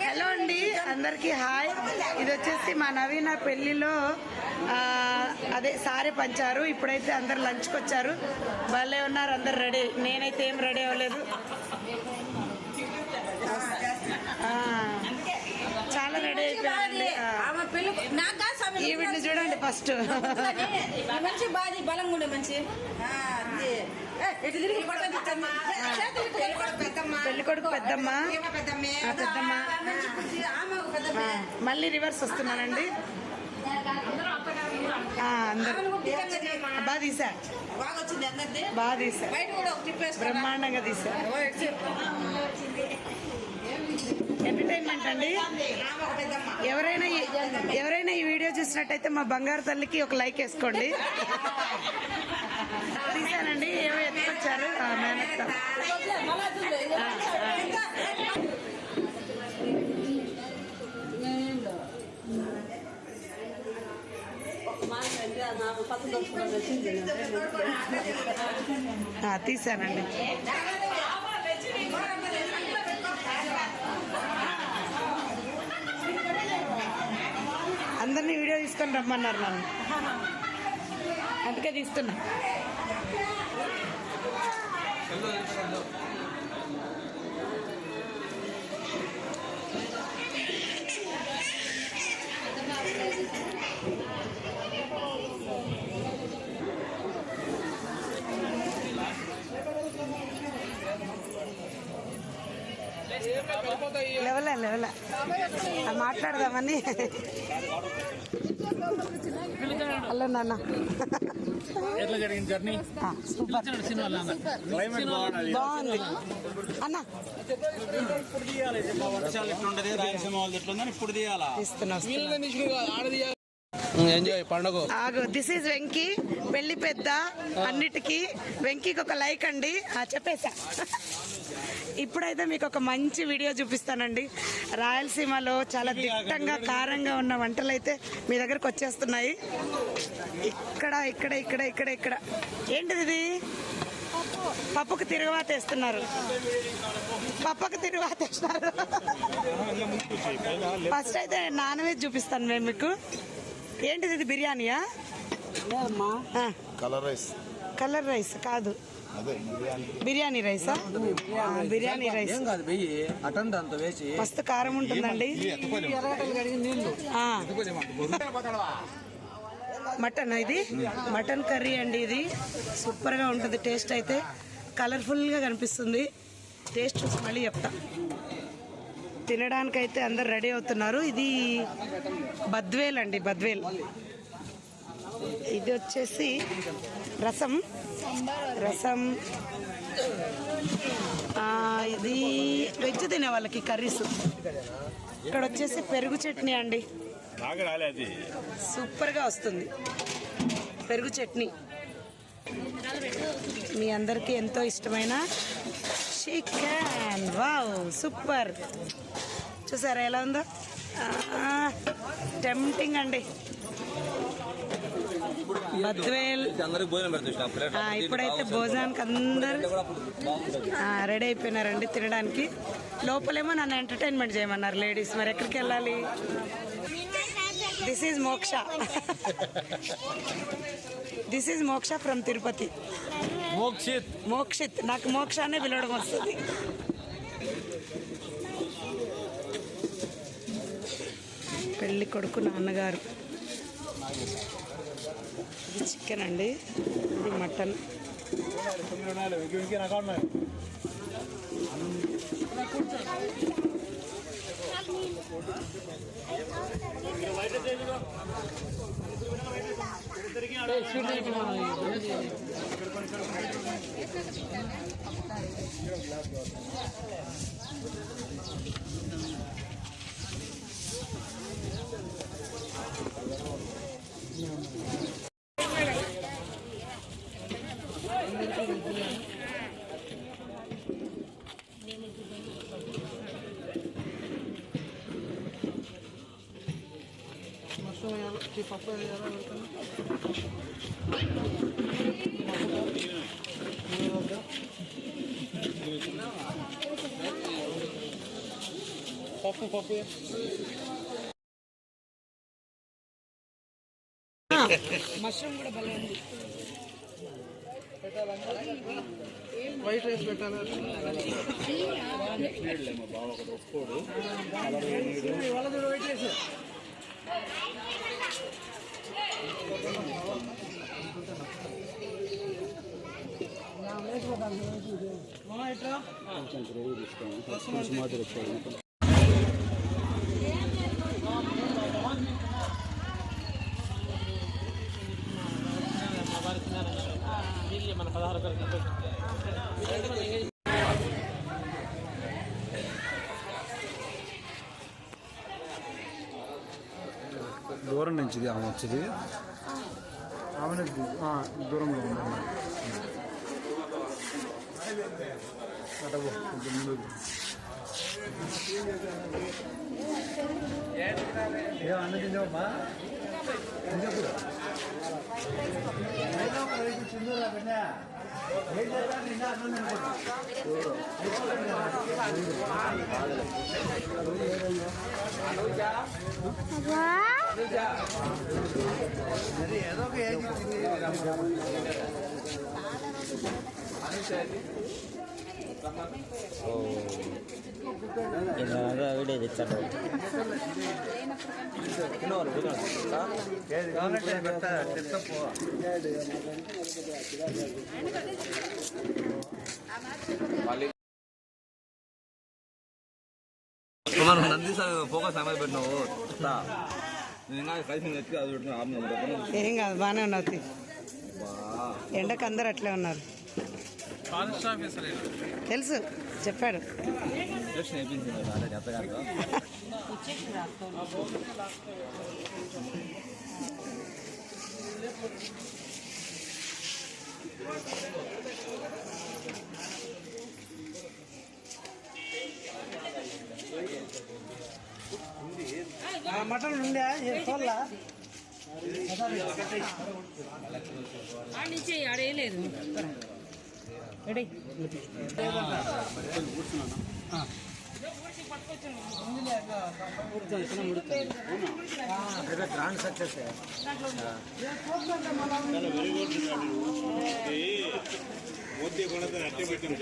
Hello అండి అందరికి hi. ఇది వచ్చేసి మా నవీన పెళ్లిలో అదే సారీ పంచారు. ఇప్పుడైతే అందరు లంచ్కి వచ్చారు. భలే ఉన్నారు అందరు రెడీ. నేనైతే ఏం రెడీ అవ్వలేదు. చాలా రెడీ అయిపోయింది. ఈ వీటిని చూడండి ఫస్ట్. మంచి బాధ బలంగా ఉండే మంచి పెళ్లి కొడుకు పెద్దమ్మ పెద్దమ్మ. మళ్ళీ రివర్స్ వస్తున్నానండి. అందరు బాగా తీసా, బాగా తీసా, బ్రహ్మాండంగా తీసా. ఎంటర్టైన్మెంట్ అండి. ఎవరైనా ఈ వీడియో చూసినట్టయితే మా బంగారు తల్లికి ఒక లైక్ వేసుకోండి. తీసానండి. ఏమో ఎత్తుకొచ్చారు మేనత్త. తీసానండి. అందరినీ వీడియో తీసుకొని రమ్మన్నారు నన్ను, అందుకే తీస్తున్నా. లెవెలా మాట్లాడదామని. హలో నాన్న, ఎట్లా జరిగింది జర్నీ? బాగుంది అన్న. వర్షాలు ఎట్లుంటది, రాయలసీమ వాళ్ళు ఎట్లుందని ఇప్పుడు తీయాలా? ఎంజాయ్ పండుగ. దిస్ ఈజ్ వెంకీ, పెళ్లి పెద్ద. అన్నిటికీ వెంకీకి ఒక లైక్ అండి. చెప్పేసా. ఇప్పుడైతే మీకు ఒక మంచి వీడియో చూపిస్తానండి. రాయలసీమలో చాలా దిట్టంగా కారంగా ఉన్న వంటలు అయితే మీ దగ్గరకు వచ్చేస్తున్నాయి. ఇక్కడ ఇక్కడ ఇక్కడ ఇక్కడ ఇక్కడ ఏంటిది ఇది? పప్పుకు తిరుగువాత వేస్తున్నారు. పప్పుకు తిరుగువాత వేస్తున్నారు. ఫస్ట్ అయితే నాన్ వెజ్ చూపిస్తాను మేము మీకు. ఏంటిది ఇది? బిర్యానీయా? కలర్ రైస్ కాదు, బిర్యానీ రైసా? బిర్యానీ రైస్ మస్తు కారం ఉంటుందండి. మటన్, ఇది మటన్ కర్రీ అండి. ఇది సూపర్ గా ఉంటుంది. టేస్ట్ అయితే కలర్ఫుల్ గా కనిపిస్తుంది. టేస్ట్ చూసి మళ్ళీ చెప్తా. తినడానికైతే అందరు రెడీ అవుతున్నారు. ఇది బద్వేల్ అండి, బద్వేల్. ఇది వచ్చేసి రసం. ఇది వెజ్ తినే వాళ్ళకి కర్రీస్. ఇక్కడ వచ్చేసి పెరుగు చట్నీ అండి. సూపర్ గా వస్తుంది పెరుగు చట్నీ. మీ అందరికీ ఎంతో ఇష్టమైన చికెన్. Wow, super. చూసారా ఎలా ఉందో? టెంప్టింగ్ అండి. బద్వేల్. ఇప్పుడైతే భోజనానికి అందరు రెడీ అయిపోయినారండి తినడానికి. లోపలేమో నన్ను ఎంటర్టైన్మెంట్ చేయమన్నారు లేడీస్. మరి ఎక్కడికి వెళ్ళాలి? దిస్ ఈజ్ మోక్ష. దిస్ ఈజ్ మోక్ష ఫ్రమ్ తిరుపతి. మోక్షిత్. నాకు మోక్ష అనే పిలవడం వస్తుంది. పెళ్లి కొడుకు నాన్నగారు. ఇది చికెన్ అండి, ఇది మటన్. పప్పు మష్రూమ్ కూడా భలే ఉంది. వైట్ రైస్ పెట్టాలి. వైట్ రైస్ కొంచెం గ్రేవీ తీసుకోండి, కొంచెం మాదిరి వచ్చాయి. మన 16 దూరం నుంచి ఆమె వచ్చేది, ఆమె దూరంలో ఉంది. అటగో కొంచెం ముందు అన్న తిందామా తిందప్పుడు ఏదో ఒక ఏజ్ వీడియో తెచ్చాడు. మనం నంది ఫోకస్ సమయం పెట్టినావు నేను కలిసి ఎత్తి అది పెట్టిన ఏం కాదు, బాగానే ఉన్నావు. ఎండకు అందరు అట్లే ఉన్నారు, తెలుసు చెప్పాడు. మటన్ ఉండే చూడలా నుంచి ఆడేయలేదు. Grand success. మోదీ కూడా అట్టే పెట్టింది.